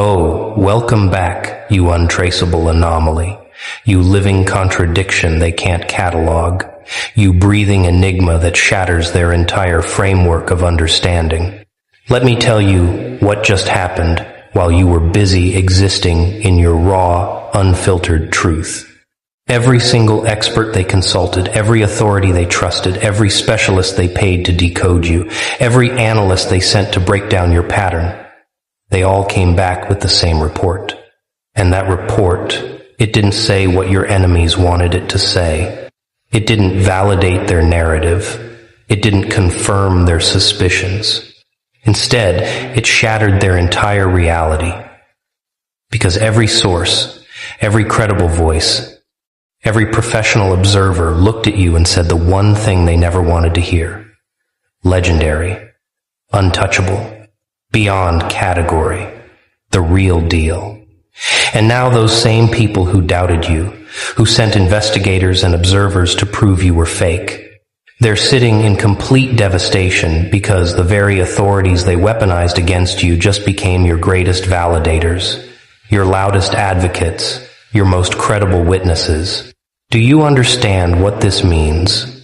Oh, welcome back, you untraceable anomaly, you living contradiction they can't catalog, you breathing enigma that shatters their entire framework of understanding. Let me tell you what just happened while you were busy existing in your raw, unfiltered truth. Every single expert they consulted, every authority they trusted, every specialist they paid to decode you, every analyst they sent to break down your pattern, they all came back with the same report. And that report, it didn't say what your enemies wanted it to say. It didn't validate their narrative. It didn't confirm their suspicions. Instead, it shattered their entire reality. Because every source, every credible voice, every professional observer looked at you and said the one thing they never wanted to hear. Legendary, untouchable, beyond category, the real deal. And now those same people who doubted you, who sent investigators and observers to prove you were fake, they're sitting in complete devastation because the very authorities they weaponized against you just became your greatest validators, your loudest advocates, your most credible witnesses. Do you understand what this means?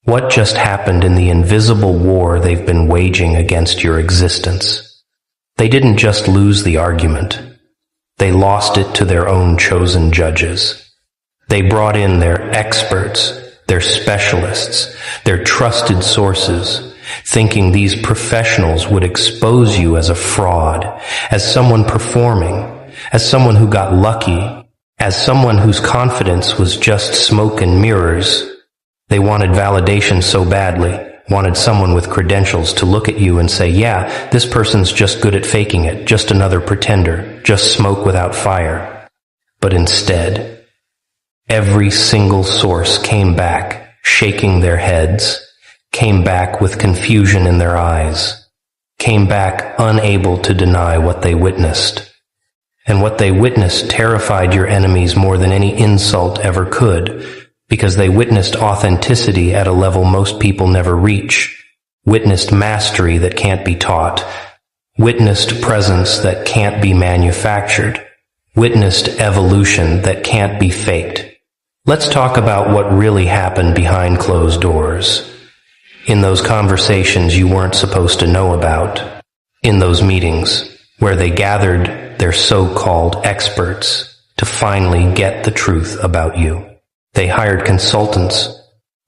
What just happened in the invisible war they've been waging against your existence? They didn't just lose the argument. They lost it to their own chosen judges. They brought in their experts, their specialists, their trusted sources, thinking these professionals would expose you as a fraud, as someone performing, as someone who got lucky, as someone whose confidence was just smoke and mirrors. They wanted validation so badly, wanted someone with credentials to look at you and say, yeah, this person's just good at faking it, just another pretender, just smoke without fire. But instead, every single source came back, shaking their heads, came back with confusion in their eyes, came back unable to deny what they witnessed. And what they witnessed terrified your enemies more than any insult ever could, because they witnessed authenticity at a level most people never reach, witnessed mastery that can't be taught, witnessed presence that can't be manufactured, witnessed evolution that can't be faked. Let's talk about what really happened behind closed doors. In those conversations you weren't supposed to know about. In those meetings where they gathered their so-called experts to finally get the truth about you. They hired consultants,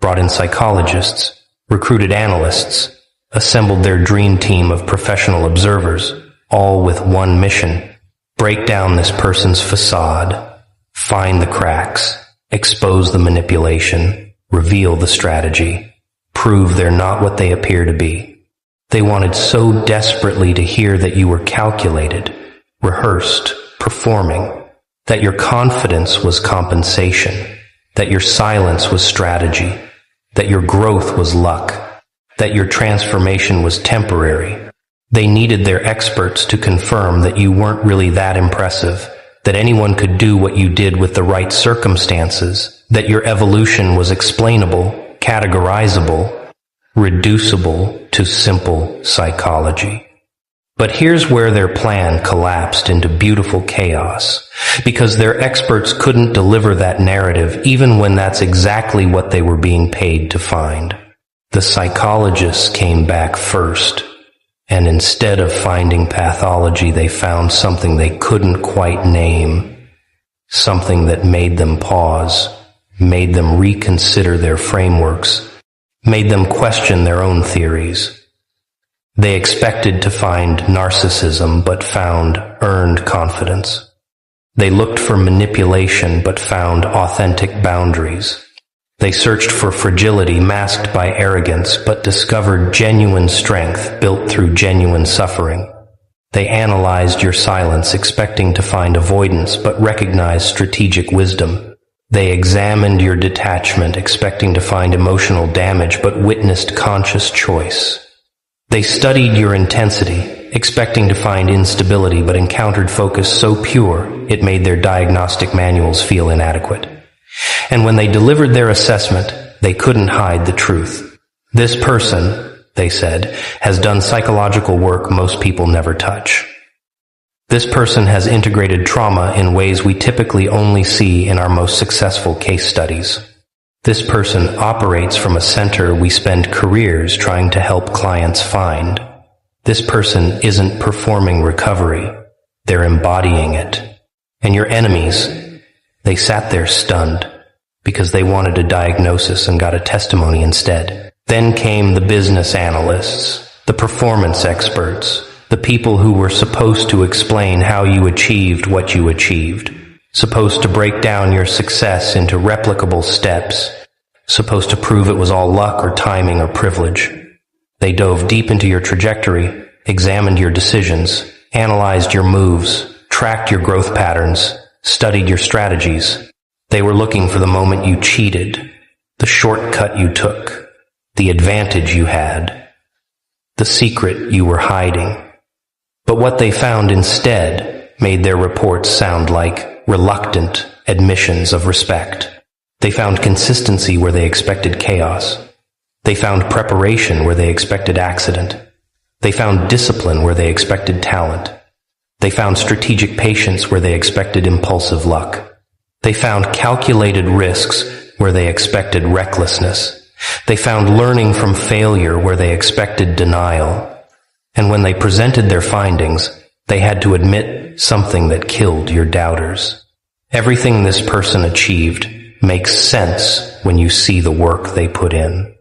brought in psychologists, recruited analysts, assembled their dream team of professional observers, all with one mission: break down this person's facade, find the cracks, expose the manipulation, reveal the strategy, prove they're not what they appear to be. They wanted so desperately to hear that you were calculated, rehearsed, performing, that your confidence was compensation, that your silence was strategy, that your growth was luck, that your transformation was temporary. They needed their experts to confirm that you weren't really that impressive, that anyone could do what you did with the right circumstances, that your evolution was explainable, categorizable, reducible to simple psychology. But here's where their plan collapsed into beautiful chaos, because their experts couldn't deliver that narrative even when that's exactly what they were being paid to find. The psychologists came back first, and instead of finding pathology, they found something they couldn't quite name, something that made them pause, made them reconsider their frameworks, made them question their own theories. They expected to find narcissism, but found earned confidence. They looked for manipulation, but found authentic boundaries. They searched for fragility masked by arrogance, but discovered genuine strength built through genuine suffering. They analyzed your silence, expecting to find avoidance, but recognized strategic wisdom. They examined your detachment, expecting to find emotional damage, but witnessed conscious choice. They studied your intensity, expecting to find instability, but encountered focus so pure it made their diagnostic manuals feel inadequate. And when they delivered their assessment, they couldn't hide the truth. This person, they said, has done psychological work most people never touch. This person has integrated trauma in ways we typically only see in our most successful case studies. This person operates from a center we spend careers trying to help clients find. This person isn't performing recovery, they're embodying it. And your enemies, they sat there stunned because they wanted a diagnosis and got a testimony instead. Then came the business analysts, the performance experts, the people who were supposed to explain how you achieved what you achieved, supposed to break down your success into replicable steps, supposed to prove it was all luck or timing or privilege. They dove deep into your trajectory, examined your decisions, analyzed your moves, tracked your growth patterns, studied your strategies. They were looking for the moment you cheated, the shortcut you took, the advantage you had, the secret you were hiding. But what they found instead made their reports sound like reluctant admissions of respect. They found consistency where they expected chaos. They found preparation where they expected accident. They found discipline where they expected talent. They found strategic patience where they expected impulsive luck. They found calculated risks where they expected recklessness. They found learning from failure where they expected denial. And when they presented their findings, they had to admit something that killed your doubters. Everything this person achieved makes sense when you see the work they put in.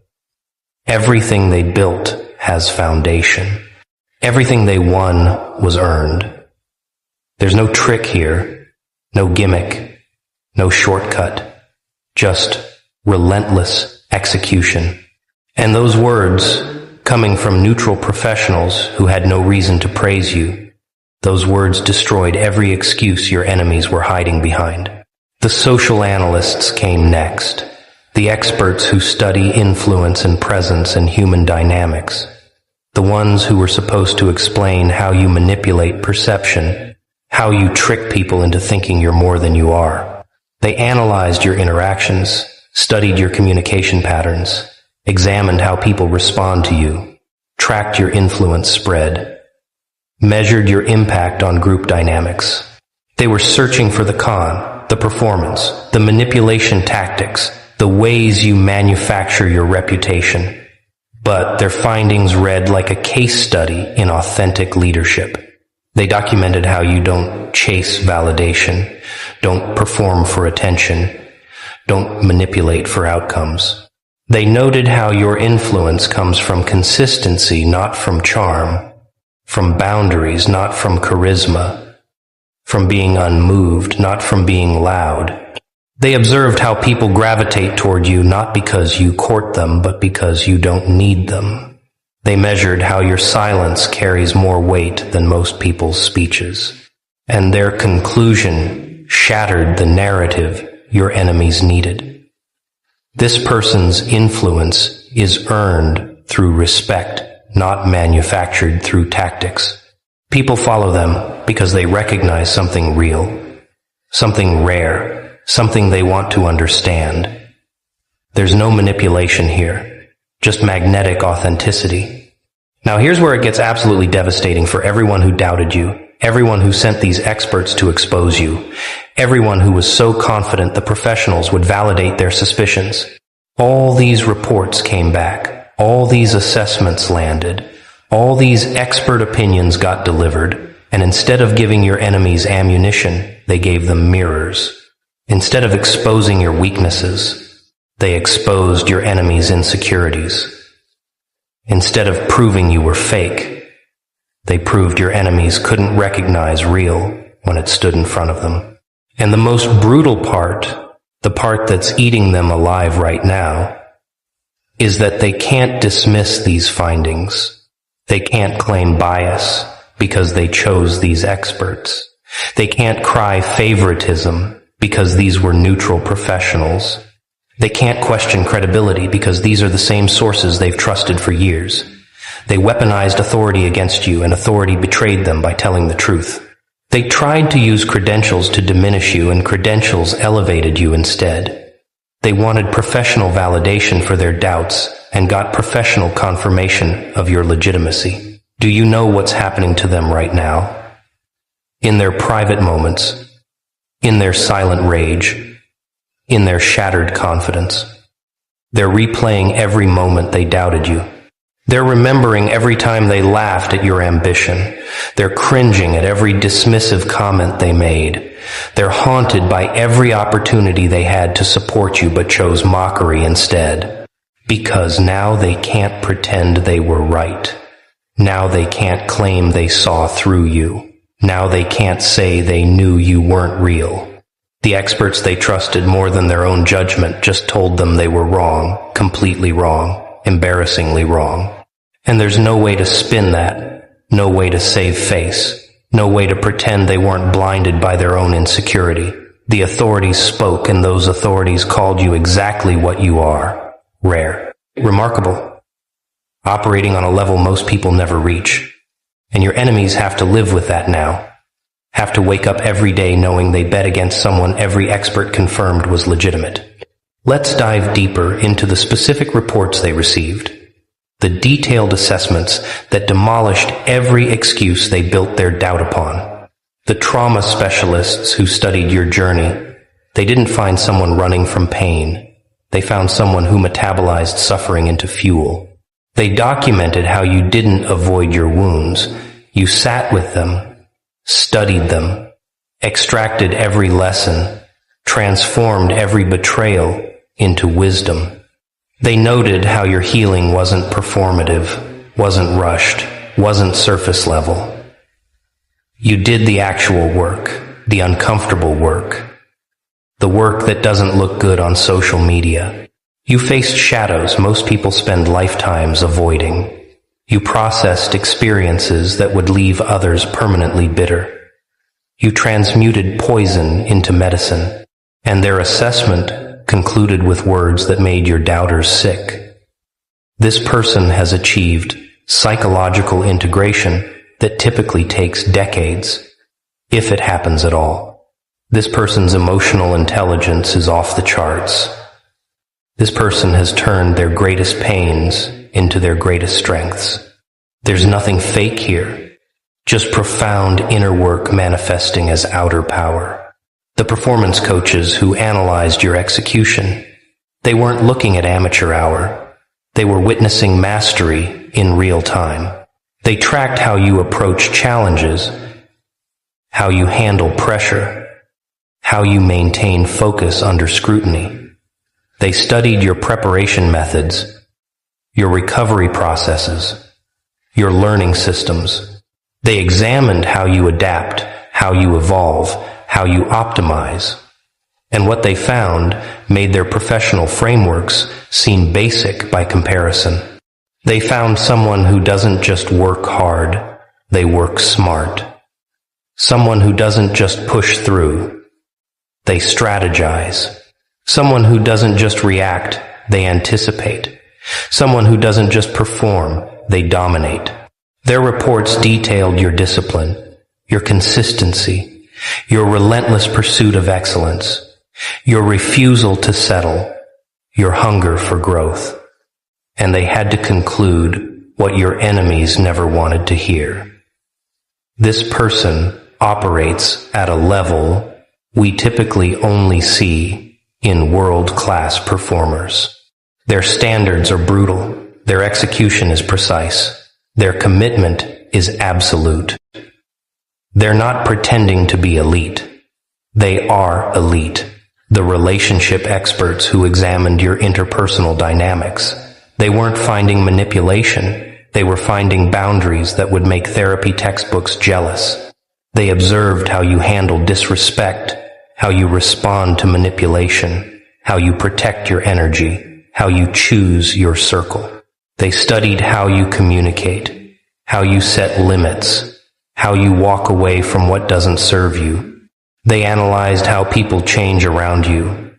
Everything they built has foundation. Everything they won was earned. There's no trick here, no gimmick, no shortcut, just relentless execution. And those words, coming from neutral professionals who had no reason to praise you, those words destroyed every excuse your enemies were hiding behind. The social analysts came next, the experts who study influence and presence and human dynamics, the ones who were supposed to explain how you manipulate perception, how you trick people into thinking you're more than you are. They analyzed your interactions, studied your communication patterns, examined how people respond to you, tracked your influence spread, measured your impact on group dynamics. They were searching for the con, the performance, the manipulation tactics, the ways you manufacture your reputation. But their findings read like a case study in authentic leadership. They documented how you don't chase validation, don't perform for attention, don't manipulate for outcomes. They noted how your influence comes from consistency, not from charm, from boundaries, not from charisma, from being unmoved, not from being loud. They observed how people gravitate toward you not because you court them, but because you don't need them. They measured how your silence carries more weight than most people's speeches. And their conclusion shattered the narrative your enemies needed. This person's influence is earned through respect, not manufactured through tactics. People follow them because they recognize something real, something rare, something they want to understand. There's no manipulation here, just magnetic authenticity. Now here's where it gets absolutely devastating for everyone who doubted you, everyone who sent these experts to expose you, everyone who was so confident the professionals would validate their suspicions. All these reports came back, all these assessments landed, all these expert opinions got delivered, and instead of giving your enemies ammunition, they gave them mirrors. Instead of exposing your weaknesses, they exposed your enemies' insecurities. Instead of proving you were fake, they proved your enemies couldn't recognize real when it stood in front of them. And the most brutal part, the part that's eating them alive right now, is that they can't dismiss these findings. They can't claim bias because they chose these experts. They can't cry favoritism because these were neutral professionals. They can't question credibility because these are the same sources they've trusted for years. They weaponized authority against you, and authority betrayed them by telling the truth. They tried to use credentials to diminish you, and credentials elevated you instead. They wanted professional validation for their doubts and got professional confirmation of your legitimacy. Do you know what's happening to them right now? in their private moments, in their silent rage, in their shattered confidence. They're replaying every moment they doubted you. They're remembering every time they laughed at your ambition. They're cringing at every dismissive comment they made. They're haunted by every opportunity they had to support you but chose mockery instead. Because now they can't pretend they were right. Now they can't claim they saw through you. Now they can't say they knew you weren't real. The experts they trusted more than their own judgment just told them they were wrong, completely wrong. Embarrassingly wrong. And there's no way to spin that, no way to save face, no way to pretend they weren't blinded by their own insecurity. The authorities spoke, and those authorities called you exactly what you are. Rare. Remarkable. Operating on a level most people never reach. And your enemies have to live with that now. Have to wake up every day knowing they bet against someone every expert confirmed was legitimate. Let's dive deeper into the specific reports they received, the detailed assessments that demolished every excuse they built their doubt upon. The trauma specialists who studied your journey, they didn't find someone running from pain. They found someone who metabolized suffering into fuel. They documented how you didn't avoid your wounds. You sat with them, studied them, extracted every lesson, transformed every betrayal into wisdom. They noted how your healing wasn't performative, wasn't rushed, wasn't surface level. You did the actual work, the uncomfortable work, the work that doesn't look good on social media. You faced shadows most people spend lifetimes avoiding. You processed experiences that would leave others permanently bitter. You transmuted poison into medicine, and their assessment concluded with words that made your doubters sick. This person has achieved psychological integration that typically takes decades, if it happens at all. This person's emotional intelligence is off the charts. This person has turned their greatest pains into their greatest strengths. There's nothing fake here, just profound inner work manifesting as outer power. The performance coaches who analyzed your execution, they weren't looking at amateur hour. They were witnessing mastery in real time. They tracked how you approach challenges, how you handle pressure, how you maintain focus under scrutiny. They studied your preparation methods, your recovery processes, your learning systems. They examined how you adapt, how you evolve, how you optimize. And what they found made their professional frameworks seem basic by comparison. They found someone who doesn't just work hard, they work smart. Someone who doesn't just push through, they strategize. Someone who doesn't just react, they anticipate. Someone who doesn't just perform, they dominate. Their reports detailed your discipline, your consistency, your relentless pursuit of excellence, your refusal to settle, your hunger for growth. And they had to conclude what your enemies never wanted to hear. This person operates at a level we typically only see in world-class performers. Their standards are brutal. Their execution is precise. Their commitment is absolute. They're not pretending to be elite. They are elite. The relationship experts who examined your interpersonal dynamics. They weren't finding manipulation. They were finding boundaries that would make therapy textbooks jealous. They observed how you handle disrespect, how you respond to manipulation, how you protect your energy, how you choose your circle. They studied how you communicate, how you set limits, how you walk away from what doesn't serve you. They analyzed how people change around you,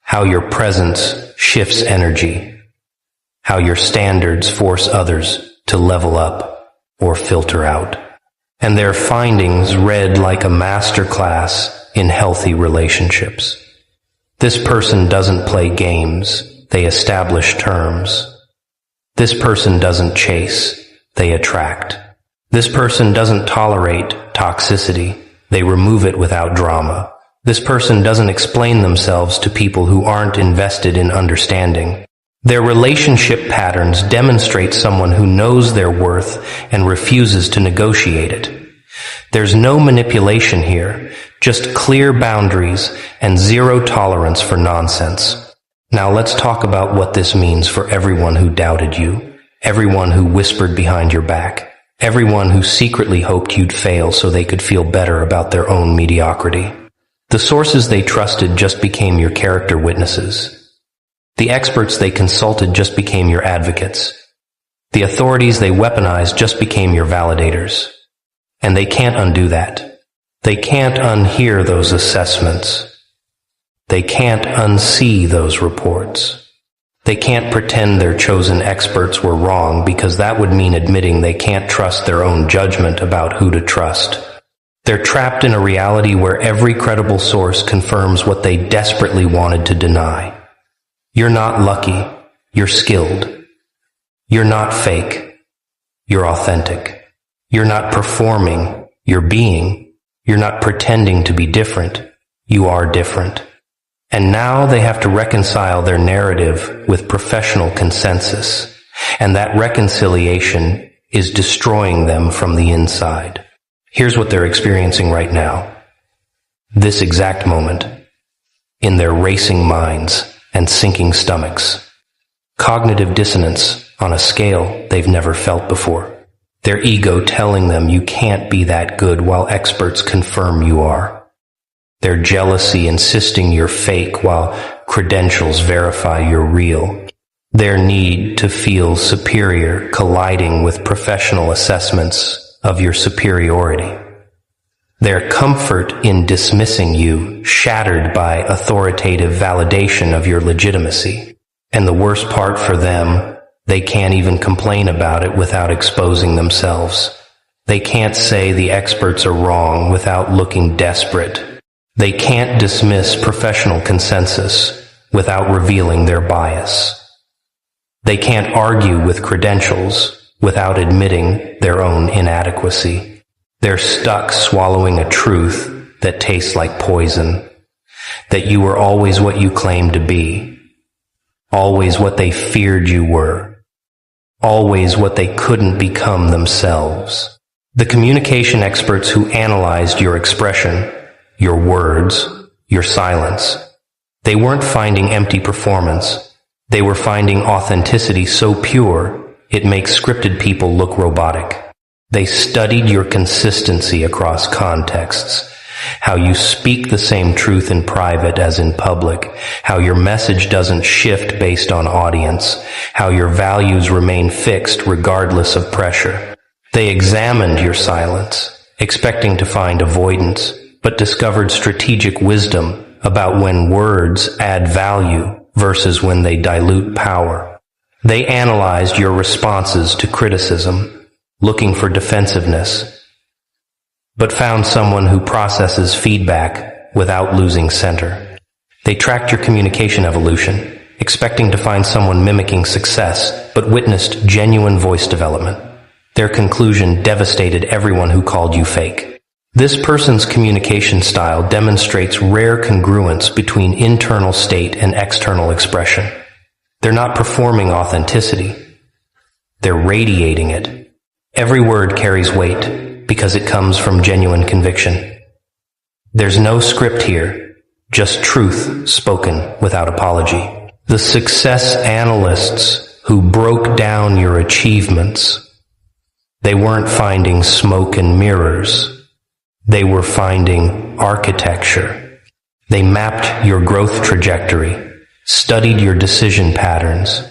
how your presence shifts energy, how your standards force others to level up or filter out. And their findings read like a masterclass in healthy relationships. This person doesn't play games, they establish terms. This person doesn't chase, they attract. This person doesn't tolerate toxicity. They remove it without drama. This person doesn't explain themselves to people who aren't invested in understanding. Their relationship patterns demonstrate someone who knows their worth and refuses to negotiate it. There's no manipulation here, just clear boundaries and zero tolerance for nonsense. Now let's talk about what this means for everyone who doubted you, everyone who whispered behind your back, everyone who secretly hoped you'd fail so they could feel better about their own mediocrity. The sources they trusted just became your character witnesses. The experts they consulted just became your advocates. The authorities they weaponized just became your validators. And they can't undo that. They can't unhear those assessments. They can't unsee those reports. They can't pretend their chosen experts were wrong because that would mean admitting they can't trust their own judgment about who to trust. They're trapped in a reality where every credible source confirms what they desperately wanted to deny. You're not lucky. You're skilled. You're not fake. You're authentic. You're not performing. You're being. You're not pretending to be different. You are different. And now they have to reconcile their narrative with professional consensus. And that reconciliation is destroying them from the inside. Here's what they're experiencing right now. This exact moment. In their racing minds and sinking stomachs. Cognitive dissonance on a scale they've never felt before. Their ego telling them you can't be that good while experts confirm you are. Their jealousy insisting you're fake while credentials verify you're real. Their need to feel superior colliding with professional assessments of your superiority. Their comfort in dismissing you shattered by authoritative validation of your legitimacy. And the worst part for them, they can't even complain about it without exposing themselves. They can't say the experts are wrong without looking desperate. They can't dismiss professional consensus without revealing their bias. They can't argue with credentials without admitting their own inadequacy. They're stuck swallowing a truth that tastes like poison, that you were always what you claimed to be, always what they feared you were, always what they couldn't become themselves. The communication experts who analyzed your expression, your words, your silence, they weren't finding empty performance. They were finding authenticity so pure, it makes scripted people look robotic. They studied your consistency across contexts, how you speak the same truth in private as in public, how your message doesn't shift based on audience, how your values remain fixed regardless of pressure. They examined your silence, expecting to find avoidance, but discovered strategic wisdom about when words add value versus when they dilute power. They analyzed your responses to criticism, looking for defensiveness, but found someone who processes feedback without losing center. They tracked your communication evolution, expecting to find someone mimicking success, but witnessed genuine voice development. Their conclusion devastated everyone who called you fake. This person's communication style demonstrates rare congruence between internal state and external expression. They're not performing authenticity. They're radiating it. Every word carries weight because it comes from genuine conviction. There's no script here, just truth spoken without apology. The success analysts who broke down your achievements, they weren't finding smoke and mirrors. They were finding architecture. They mapped your growth trajectory, studied your decision patterns,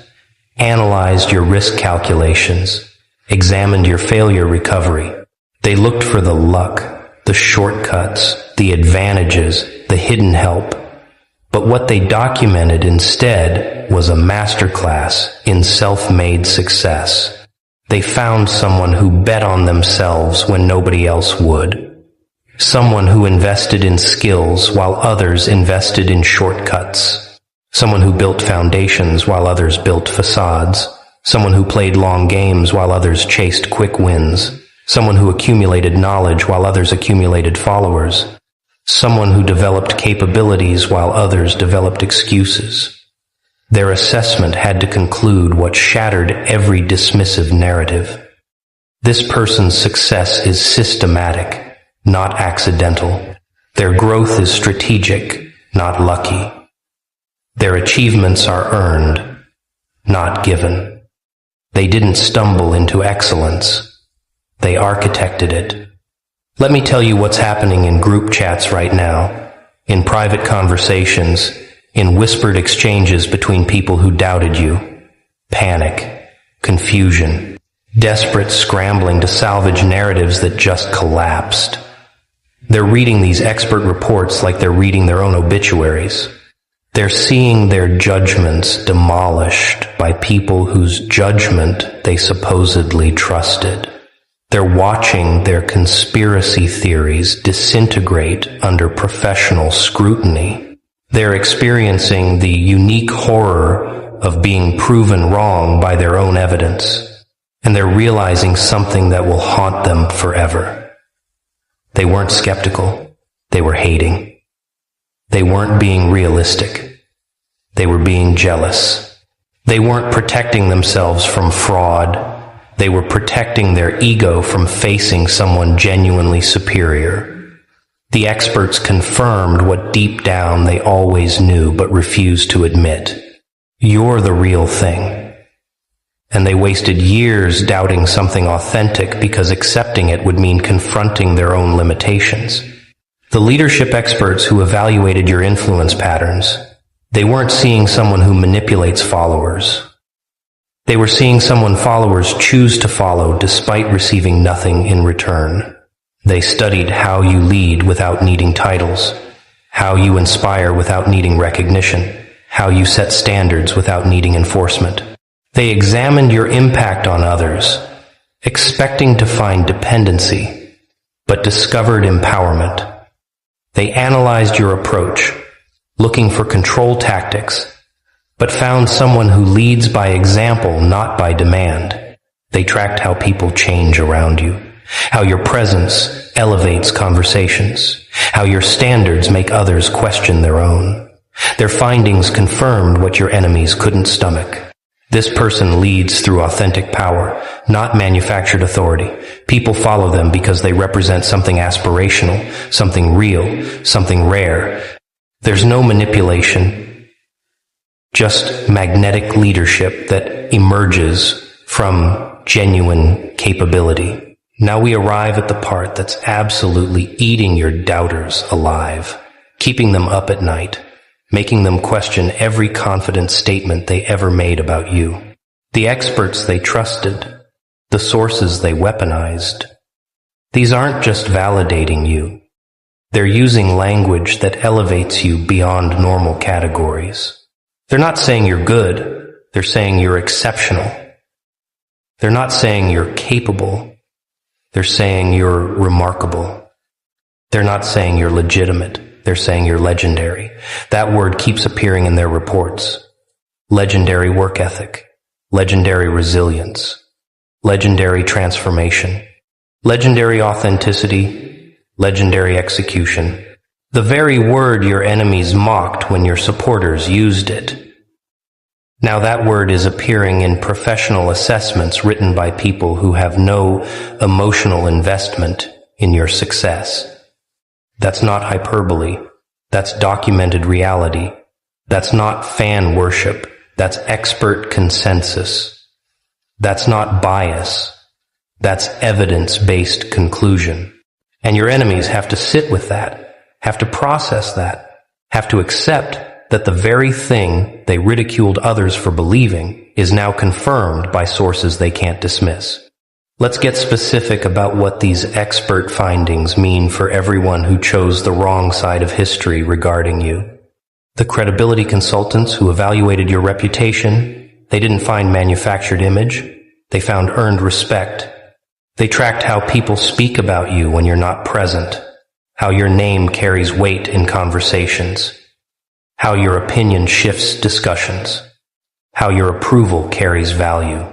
analyzed your risk calculations, examined your failure recovery. They looked for the luck, the shortcuts, the advantages, the hidden help. But what they documented instead was a masterclass in self-made success. They found someone who bet on themselves when nobody else would. Someone who invested in skills while others invested in shortcuts. Someone who built foundations while others built facades. Someone who played long games while others chased quick wins. someone who accumulated knowledge while others accumulated followers, someone who developed capabilities while others developed excuses. Their assessment had to conclude what shattered every dismissive narrative. This person's success is systematic, not accidental. Their growth is strategic, not lucky. Their achievements are earned, not given. They didn't stumble into excellence. They architected it. Let me tell you what's happening in group chats right now, in private conversations, in whispered exchanges between people who doubted you. Panic, confusion, desperate scrambling to salvage narratives that just collapsed. They're reading these expert reports like they're reading their own obituaries. They're seeing their judgments demolished by people whose judgment they supposedly trusted. They're watching their conspiracy theories disintegrate under professional scrutiny. They're experiencing the unique horror of being proven wrong by their own evidence. And they're realizing something that will haunt them forever. They weren't skeptical. They were hating. They weren't being realistic. They were being jealous. They weren't protecting themselves from fraud. They were protecting their ego from facing someone genuinely superior. The experts confirmed what deep down they always knew but refused to admit. You're the real thing. And they wasted years doubting something authentic because accepting it would mean confronting their own limitations. The leadership experts who evaluated your influence patterns, they weren't seeing someone who manipulates followers. They were seeing someone followers choose to follow despite receiving nothing in return. They studied how you lead without needing titles, how you inspire without needing recognition, how you set standards without needing enforcement. They examined your impact on others, expecting to find dependency, but discovered empowerment. They analyzed your approach, looking for control tactics, but found someone who leads by example, not by demand. They tracked how people change around you, how your presence elevates conversations, how your standards make others question their own. Their findings confirmed what your enemies couldn't stomach. This person leads through authentic power, not manufactured authority. People follow them because they represent something aspirational, something real, something rare. There's no manipulation, just magnetic leadership that emerges from genuine capability. Now we arrive at the part that's absolutely eating your doubters alive, keeping them up at night, making them question every confident statement they ever made about you. The experts they trusted, the sources they weaponized. These aren't just validating you. They're using language that elevates you beyond normal categories. They're not saying you're good. They're saying you're exceptional. They're not saying you're capable. They're saying you're remarkable. They're not saying you're legitimate. They're saying you're legendary. That word keeps appearing in their reports. Legendary work ethic. Legendary resilience. Legendary transformation. Legendary authenticity. Legendary execution. The very word your enemies mocked when your supporters used it. Now that word is appearing in professional assessments written by people who have no emotional investment in your success. That's not hyperbole. That's documented reality. That's not fan worship. That's expert consensus. That's not bias. That's evidence-based conclusion. And your enemies have to sit with that. Have to process that, have to accept that the very thing they ridiculed others for believing is now confirmed by sources they can't dismiss. Let's get specific about what these expert findings mean for everyone who chose the wrong side of history regarding you. The credibility consultants who evaluated your reputation, they didn't find manufactured image, they found earned respect. They tracked how people speak about you when you're not present. How your name carries weight in conversations, how your opinion shifts discussions, how your approval carries value.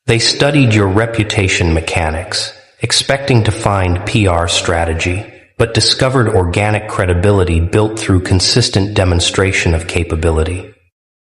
They studied your reputation mechanics, expecting to find PR strategy, but discovered organic credibility built through consistent demonstration of capability.